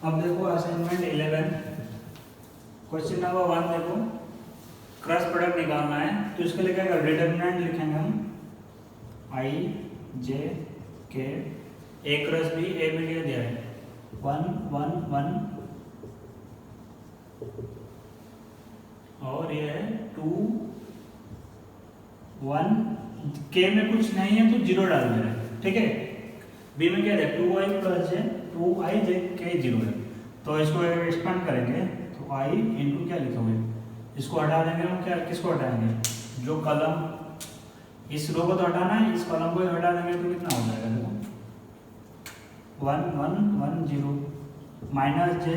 अब देखो assignment 11 question number 1 देखो क्रॉस प्रोडक्ट निकालना है। तो इसके लिए क्या करें, डिटर्मिनेंट लिखेंगे हम आई जे के ए क्रॉस बी। ए में क्या दिया है 1 1 1 और ये है 2 1। के में कुछ नहीं है तो 0 डाल दे रहे हैं, ठीक है। बी में क्या है 2i प्लस जे 2i जे के 0 है। तो इसको एक्सपेंड करेंगे तो i इंटू क्या लिखोगे, इसको हटा देंगे हम। क्या किसको हटाएंगे, जो कॉलम इस रो को तो हटाना है, इस कॉलम को हटा देंगे तो कितना हो जाएगा देखो 1 1 1 0 माइनस जे,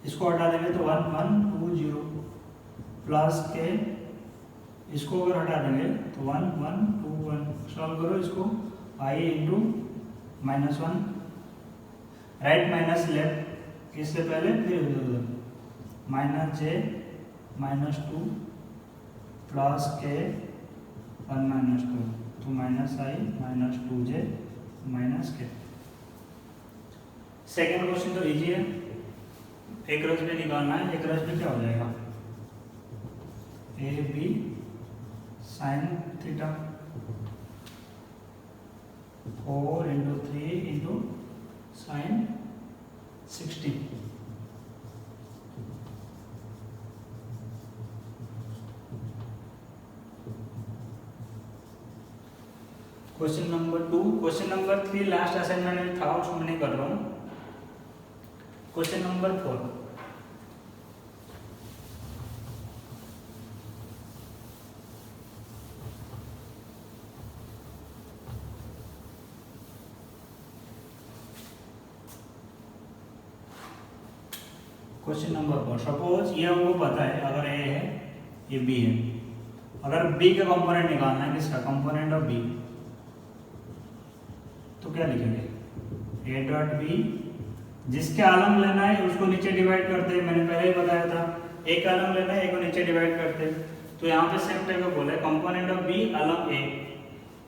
इसको हटा देंगे तो 1 1 2 0 प्लस के, इसको अगर हटा देंगे तो 1 1 2 1। सॉल्व करो इसको i into -1 right minus left, इससे पहले फिर उधर माइनस जे -2 प्लस के 1 -2 तो -i -2j माइनस के। सेकेंड क्वेश्चन तो इजी है, एक रस में निकालना है। एक रस में क्या हो जाएगा A B sine theta 4 into 3 into sine 60। Question number 2। Question number 3 last assignment में था, उसको मैं नहीं कर रहा हूँ। Question number 4 question number 4 suppose ये हमको पता है अगर ए है ये बी है, अगर बी का कंपोनेंट निकालना है, किसका कंपोनेंट ऑफ बी, तो क्या लिखेंगे ए डॉट बी, जिसके आलम लेना है उसको नीचे डिवाइड करते हैं। मैंने पहले ही बताया था एक आलम लेना है, एक को नीचे डिवाइड करते हैं। तो यहाँ पे सेम टाइप का बोला है कंपोनेंट ऑफ बी आलम ए,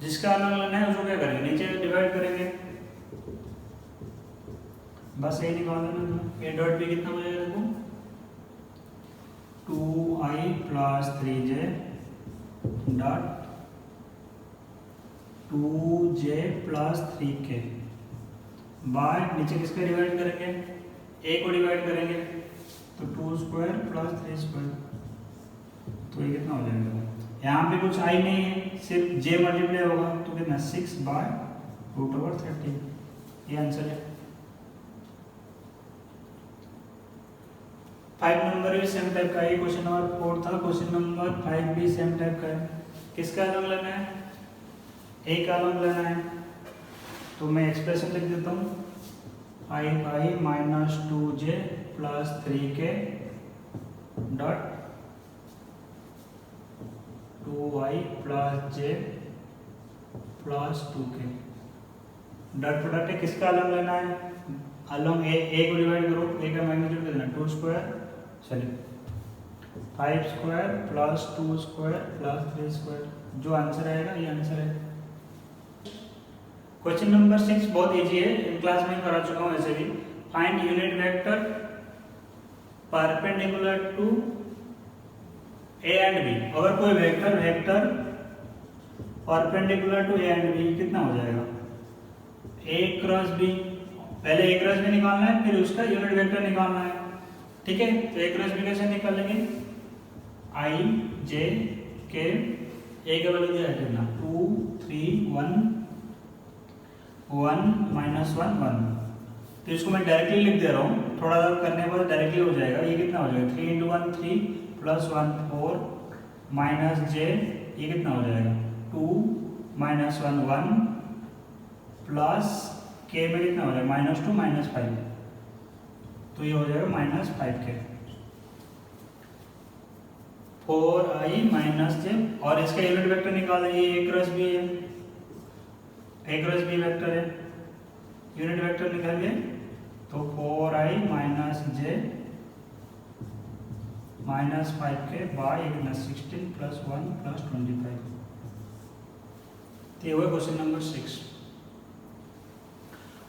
जिसका आलम लेना है उसको क्या करेंगे नीचे डिवाइड करेंगे, बस यही निकाल देना। ए डॉट बी कितना हो जाएगा देखो 2i plus 3j dot 2j plus 3k bye नीचे किसका डिवाइड करेंगे ए को डिवाइड करेंगे तो 2 स्क्वायर प्लस 3 स्क्वायर। तो ये कितना हो जाएगा, यहाँ पे कुछ आई नहीं है, सिर्फ j मल्टीप्लाई होगा तो कितना 6 बाय √30। ये आंसर है। 5 नंबर भी सेम टाइप का है। क्वेश्चन नंबर 4 था, क्वेश्चन नंबर 5 भी सेम टाइप का है। किसका आलम लेना है, ए का आलम लेना है। तो मैं एक्सप्रेशन लिख देता हूँ i minus 2j plus 3k dot 2i plus j plus 2k dot product है। किसका आलम लेना है, आलम ए को डिवाइड करो, ए का मैग्नीट्यूड कितना 2 square 5 square plus 2 square plus 3 square. जो आंसर आएगा ये आंसर है। क्वेश्चन नंबर 6 बहुत इजी है, क्लास में करा चुका हूँ ऐसे भी। Find unit vector perpendicular to A and B. अगर कोई vector perpendicular to A and B कितना हो जाएगा ए क्रॉस बी। पहले ए क्रॉस बी निकालना है, फिर उसका यूनिट वेक्टर निकालना है, ठीक है। तो ए क्रॉस बी कैसे निकालेंगे, आई जे के, ए का वैल्यू दिया है कितना 2 3 1 1 -1 1। तो इसको मैं डायरेक्टली लिख दे रहा हूँ, थोड़ा सा करने के बाद डायरेक्टली हो जाएगा। ये कितना हो जाएगा 3 × 1 3 प्लस 1 4 माइनस जे, ये कितना हो जाएगा 2 -1 1 प्लस के में कितना हो जाएगा -2 -5, तो ये हो जाएगा -5k 4i माइनस जे। और इसका यूनिट वेक्टर निकालें, ये ए क्रॉस बी है, ए क्रॉस बी वेक्टर है, यूनिट वेक्टर निकालिए तो 4i minus j minus 5k by 16 plus 1 plus 25। तो ये हुआ क्वेश्चन नंबर 6।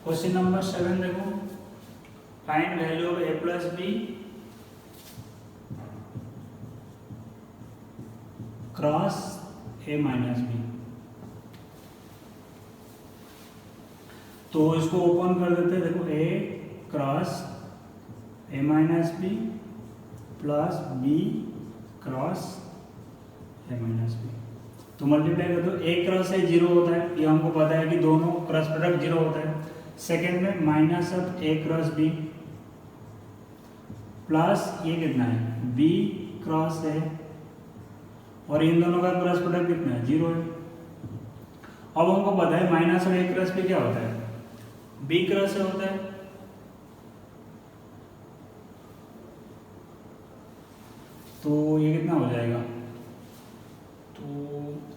क्वेश्चन नंबर 7 देखो, find value of a plus B cross a minus B. तो इसको ओपन कर देते हैं, देखो a cross a minus B plus b cross a minus B. तो मल्टीप्लाई कर दो, a क्रॉस a जीरो होता है, ये हमको पता है कि दोनों क्रॉस प्रोडक्ट जीरो होता है। सेकेंड में minus of a cross b plus ये कितना है b क्रॉस a, और इन दोनों का क्रॉस प्रोडक्ट कितना है जीरो है। अब हमको पता है minus of a cross b क्या होता है, b क्रॉस a होता है। तो ये कितना हो जाएगा, तो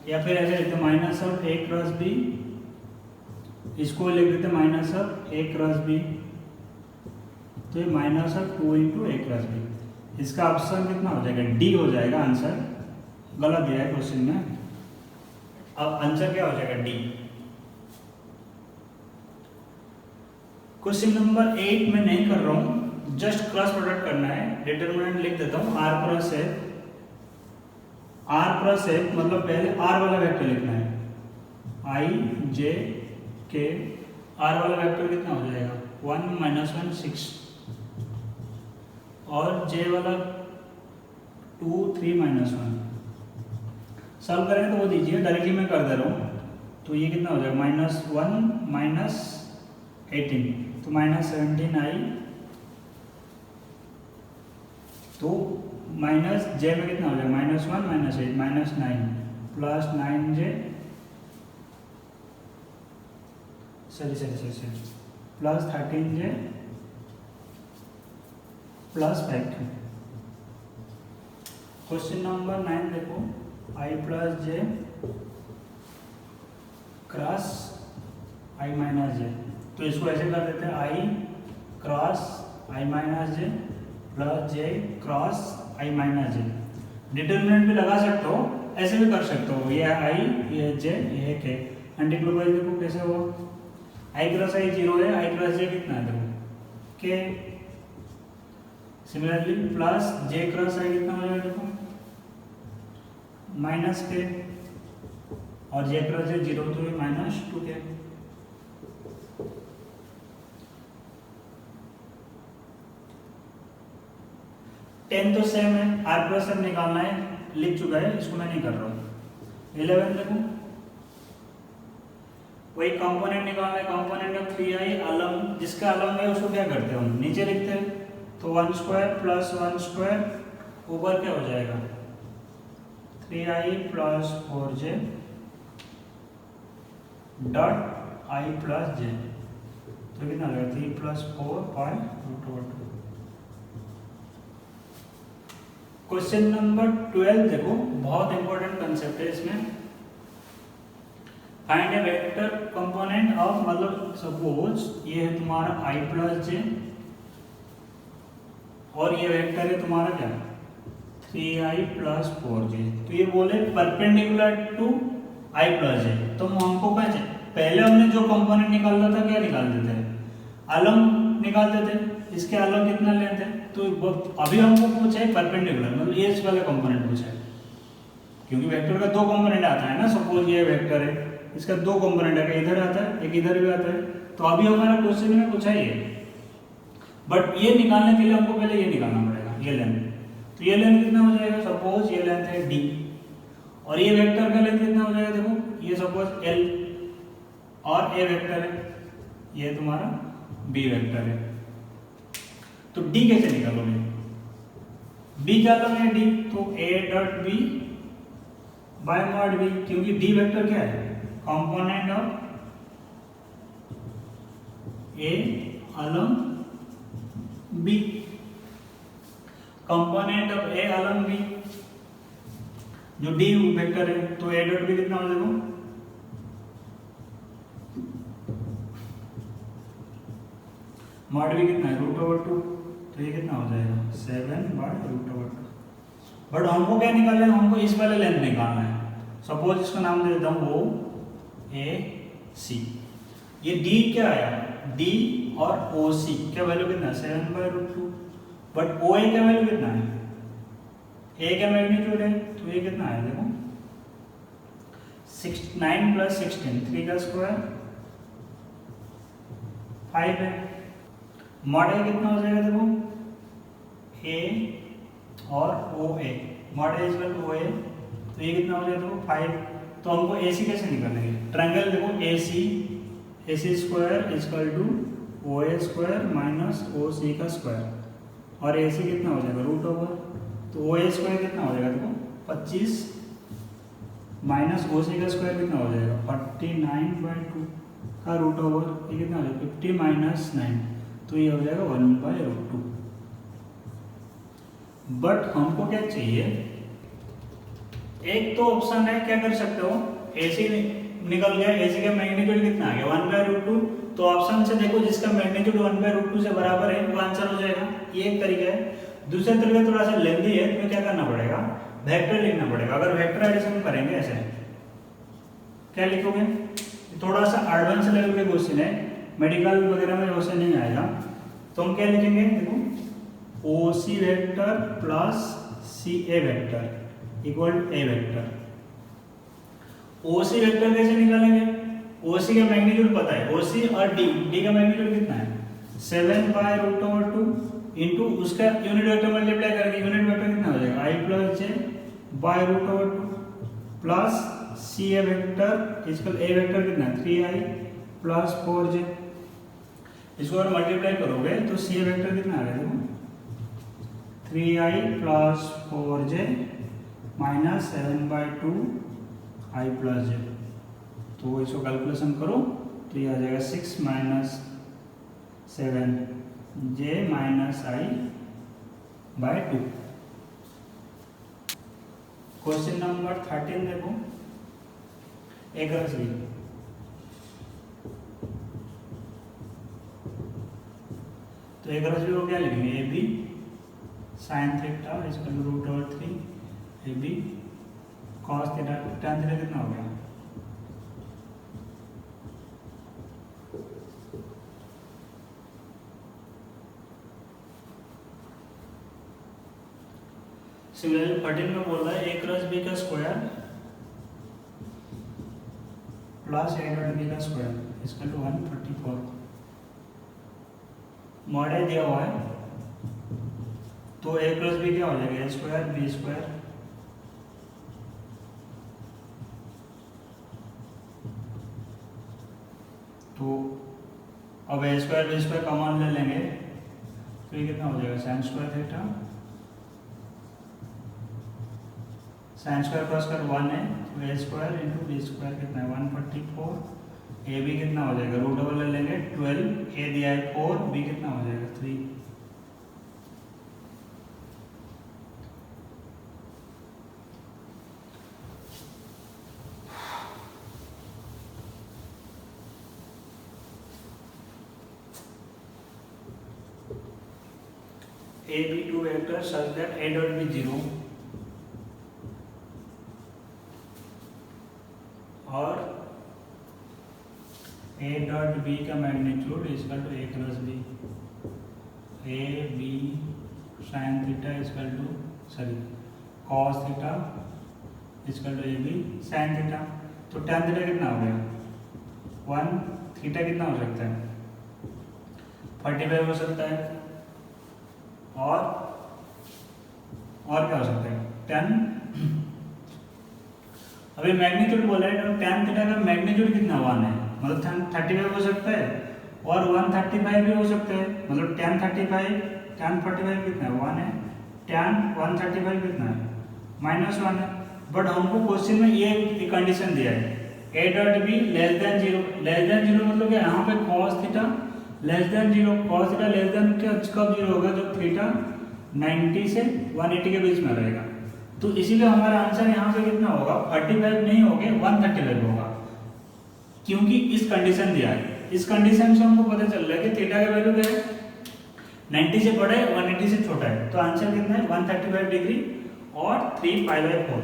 या फिर ऐसे लिखते हैं minus of a cross b, इसको लिख देते हैं minus of a cross b, तो ये minus of 2 into a cross b। इसका ऑप्शन कितना हो जाएगा, डी हो जाएगा आंसर, गलत दिया है क्वेश्चन में। अब आंसर क्या हो जाएगा, डी। क्वेश्चन नंबर 8 में नहीं कर रहा हूं, जस्ट क्रॉस प्रोडक्ट करना है। डिटरमिनेंट लिख देता हूं r क्रॉस है, r क्रॉस है मतलब पहले r वाला वेक्टर लिखना है, i j k, r वाला वेक्टर कितना हो जाएगा 1 माइनस 1 6, और j वाला 2 3 माइनस 1। सॉल्व करेंगे तो वो दीजिए, डायरेक्टली मैं कर दे रहा हूँ। तो ये कितना हो जाएगा माइनस 1 माइनस 18, तो माइनस 17 आई, तो माइनस जे में कितना हो जाएगा minus 1 minus 8 minus 9 plus 9j sorry plus 13j plus 5। Question number 9 देखो, i plus j cross i minus j। तो इसको ऐसे कर देते हैं i cross i minus j plus j cross i minus j। Determinant भी लगा सकते हो, ऐसे भी कर सकते हो, ये i ये j ये k। एंटी क्लॉकवाइज देखो कैसे होगा, i क्रॉस i जीरो है, i क्रॉस j कितना है देखो k। Similarly plus j cross i कितना हो जाएगा देखो माइनस k, और j क्रॉस j जीरो तो ये माइनस 2k। टेन तो सेम है, r क्रॉस m निकालना है, लिख चुका है, इसको मैं नहीं कर रहा हूँ। 11 देखो, वही कंपोनेंट निकालना है, कंपोनेंट ऑफ 3i अलम, जिसका अलम है उसको क्या करते हैं हम नीचे लिखते हैं, तो 1 स्क्वायर प्लस 1 स्क्वायर ऊपर क्या हो जाएगा 3i plus 4j dot i plus j। तो कितना लगेगा 3 plus 4 by root over 2। Question number 12 देखो, बहुत इंपॉर्टेंट कंसेप्ट है इसमें। Find a vector component of, मतलब सपोज ये है तुम्हारा i प्लस j, और ये वेक्टर है तुम्हारा क्या 3i प्लस 4j। तो ये बोले perpendicular to i plus j। तो हमको क्या चाहिए, पहले हमने जो कंपोनेंट निकाला था क्या निकालते थे, अलम निकालते थे, इसके अलम कितना लेते हैं। तो अभी हमको पूछा है परपेंडिकुलर, मतलब ये इस वाला कंपोनेंट पूछा है, क्योंकि वेक्टर का दो कंपोनेंट आता है ना। सपोज ये वेक्टर है, इसका दो कंपोनेंट है, इधर आता है एक इधर भी आता है। तो अभी हमारा क्वेश्चन में पूछा ही है, बट ये निकालने के लिए हमको पहले ये निकालना पड़ेगा, ये लेंथ। तो ये लेंथ कितना हो जाएगा, सपोज ये लेंथ है d, और ये वेक्टर का लेंथ कितना हो जाएगा देखो, ये सपोज l, और a वेक्टर है, ये तुम्हारा b वेक्टर है। तो d कैसे निकालोगे, b क्या लोगे d, तो a dot b bye mod b, क्योंकि d वेक्टर क्या है कंपोनेंट ऑफ a अलम b, कंपोनेंट ऑफ a अलम b जो d वेक्टर है। तो a डॉट b कितना हो देखो, मॉड b कितना है रूट ओवर 2, तो ये कितना हो जाएगा 7 बाय रूट ओवर 2। बट हमको क्या निकालना है, हमको इस वाले लेंथ निकालना है। सपोज इसका नाम दे देता हूँ ओ ए सी। ये d क्या आया डी और ओ सी क्या वैल्यू कितना है 7/√2, बट ओ ए का वैल्यू कितना है, ए का मैग्नीट्यूड है तो ये कितना है देखो 9 + 16 3 का स्क्वायर 5 है। मॉड ए कितना हो जाएगा देखो ए और ओ ए, मॉड ए इक्वल टू ओ ए, तो ये कितना हो जाएगा देखो 5। तो हमको ए सी कैसे निकालेंगे, ट्रायंगल देखो ए सी स्क्वायर इक्वल टू ओ ए स्क्वायर माइनस ओ सी का स्क्वायर, और ए सी कितना हो जाएगा √ओवर, तो ओ ए स्क्वायर कितना हो जाएगा देखो 25 माइनस ओ सी का स्क्वायर कितना हो जाएगा 49/2 का √ओवर, ये कितना हो जाएगा 50 माइनस 9, तो ये हो जाएगा 1/√2। बट हमको क्या चाहिए, एक तो ऑप्शन है क्या कर सकते हो, AC निकल गया, AC का मैग्नीट्यूड कितना आ गया 1/√2, तो ऑप्शन से देखो जिसका मैग्नीट्यूड 1/√2 से बराबर है वो आंसर हो जाएगा, ये एक तरीका है। दूसरा तरीका थोड़ा सा लेंदी है, तुम्हें क्या करना पड़ेगा वेक्टर लिखना पड़ेगा। अगर वेक्टर एडिशन करेंगे ऐसे क्या लिखोगे, थोड़ा सा एडवांस लेवल के क्वेश्चन है, मेडिकल वगैरह में वैसे नहीं आएगा, तो हम क्या लिखेंगे देखो OC vector plus CA vector equal A vector. OC vector कैसे निकालेंगे, OC का मैग्नीट्यूड पता है, OC और D का मैग्नीट्यूड कितना है 7/√2 इंटू उसका यूनिट वेक्टर मल्टीप्लाई करके यूनिट वेक्टर कितना हो जाएगा I + j/√2 plus CA vector equal A vector कितना है 3i + 4j, इसको अगर मल्टीप्लाई करोगे तो CA वेक्टर कितना आ गया देखो 3i + 4j minus 7/2i + j, तो इसको कैलकुलेशन करो तो ये आ जाएगा 6 - 7j - i/2। क्वेश्चन नंबर 13 देखो, एक राशि तो एक राशि को क्या लिखेंगे A B sin theta = √3 AB cos theta, tan theta कितना हो गया सिमिलरली 14 में बोल रहा है a + b का स्क्वायर प्लस a.b का स्क्वायर इसका टू 134, मॉड दिया हुआ है तो a + b क्या हो जाएगा a स्क्वायर b स्क्वायर, तो अब a square b square common ले लेंगे तो ये कितना हो जाएगा sin square theta, sin square plus कर 1 है तो a square into b square कितना है 144, a b कितना हो जाएगा √ओवर ले लेंगे 12, a दिया है 4, b कितना हो जाएगा 3। A be two vectors such that A dot be 0 और A dot B का magnitude equal to A + B, A B sin theta equal to cos theta equal to A B sin theta, तो tan theta कितना हो गया 1, theta कितना हो सकता है 45 हो सकता है, और क्या हो सकता है 10। अभी मैग्नीट्यूड बोला है तो tan थीटा का मैग्नीट्यूड कितना 1 है, मतलब 35 हो सकता है और 135 भी हो सकता है, मतलब tan 45 कितना है 1 है, tan 135 कितना है -1 है। बट हमको क्वेश्चन में ये कंडीशन दिया है a dot b less than 0 मतलब क्या यहाँ पे cos theta less than 0, cos theta less than कब 0 होगा जब थीटा 90 से 180 के बीच में रहेगा, तो इसीलिए हमारा आंसर यहाँ पे कितना होगा 45 नहीं होगा 135 होगा, क्योंकि इस कंडीशन दिया है। इस कंडीशन से हमको पता चल रहा है कि थीटा का वैल्यू क्या है 90 से बड़ा है 180 से छोटा है, तो आंसर कितना है 135 डिग्री और 3 π/4।